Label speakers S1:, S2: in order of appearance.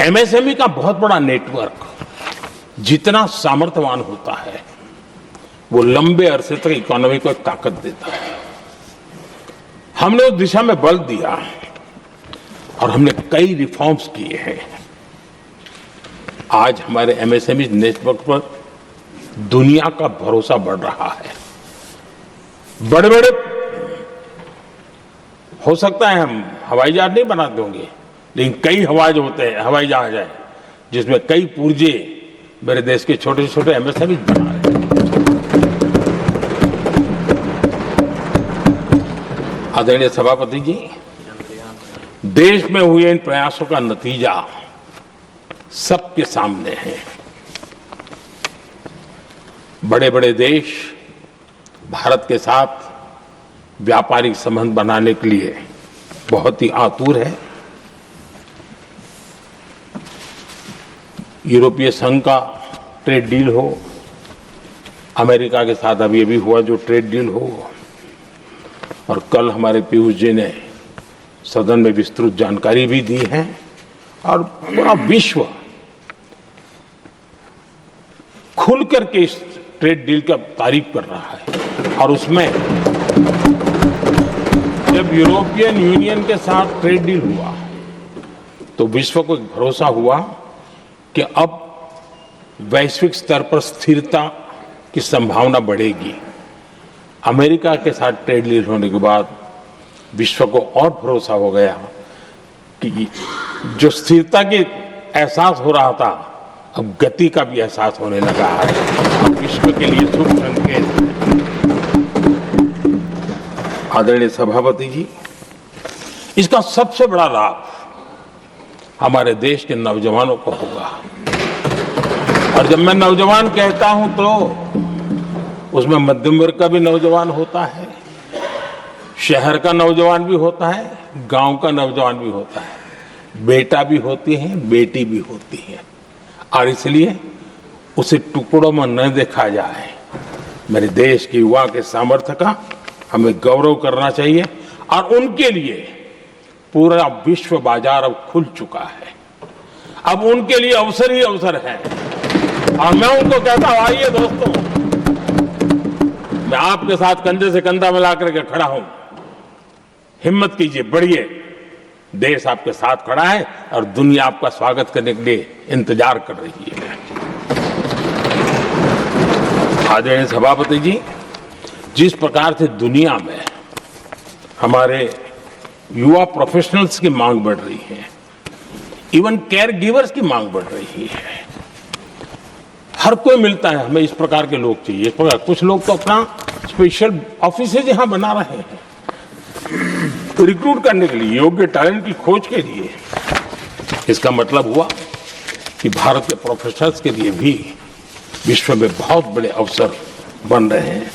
S1: MSME का बहुत बड़ा नेटवर्क जितना सामर्थ्यवान होता है वो लंबे अरसे तक इकोनॉमी को एक ताकत देता है। हमने उस दिशा में बल दिया और हमने कई रिफॉर्म्स किए हैं। आज हमारे एमएसएमई नेटवर्क पर दुनिया का भरोसा बढ़ रहा है। बड़े बड़े हो सकता है हम हवाई जहाज नहीं बना देंगे, लेकिन कई हवाई जहाज है जिसमें कई पुर्जे मेरे देश के छोटे छोटे एमएसएमई बना रहे हैं। आदरणीय सभापति जी, देश में हुए इन प्रयासों का नतीजा सबके सामने है। बड़े बड़े देश भारत के साथ व्यापारिक संबंध बनाने के लिए बहुत ही आतुर है। यूरोपीय संघ का ट्रेड डील हो, अमेरिका के साथ अभी हुआ जो ट्रेड डील हो, और कल हमारे पीयूष जी ने सदन में विस्तृत जानकारी भी दी है, और पूरा विश्व खुल करके इस ट्रेड डील का तारीफ कर रहा है। और उसमें जब यूरोपियन यूनियन के साथ ट्रेड डील हुआ तो विश्व को एक भरोसा हुआ कि अब वैश्विक स्तर पर स्थिरता की संभावना बढ़ेगी। अमेरिका के साथ ट्रेड डील होने के बाद विश्व को और भरोसा हो गया कि जो स्थिरता के एहसास हो रहा था अब गति का भी एहसास होने लगा है। विश्व के लिए शुभ संकेत है। आदरणीय सभापति जी, इसका सबसे बड़ा लाभ हमारे देश के नौजवानों को होगा। और जब मैं नौजवान कहता हूं तो उसमें मध्यम वर्ग का भी नौजवान होता है, शहर का नौजवान भी होता है, गांव का नौजवान भी होता है, बेटा भी होती है, बेटी भी होती है। और इसलिए उसे टुकड़ों में न देखा जाए। मेरे देश के युवा के सामर्थ्य का हमें गौरव करना चाहिए और उनके लिए पूरा विश्व बाजार अब खुल चुका है। अब उनके लिए अवसर ही अवसर है। और मैं उनको कहता हूं, आइए दोस्तों, मैं आपके साथ कंधे से कंधा मिला करके खड़ा हूं। हिम्मत कीजिए, बढ़िए। देश आपके साथ खड़ा है और दुनिया आपका स्वागत करने के लिए इंतजार कर रही है। आदरणीय सभापति जी, जिस प्रकार से दुनिया में हमारे युवा प्रोफेशनल्स की मांग बढ़ रही है, इवन केयर गिवर्स की मांग बढ़ रही है, हर कोई मिलता है हमें इस प्रकार के लोग चाहिए। इस प्रकार कुछ लोग तो अपना स्पेशल ऑफिस यहां बना रहे हैं रिक्रूट करने के लिए, योग्य टैलेंट की खोज के लिए। इसका मतलब हुआ कि भारत के प्रोफेशनल्स के लिए भी विश्व में बहुत बड़े अवसर बन रहे हैं।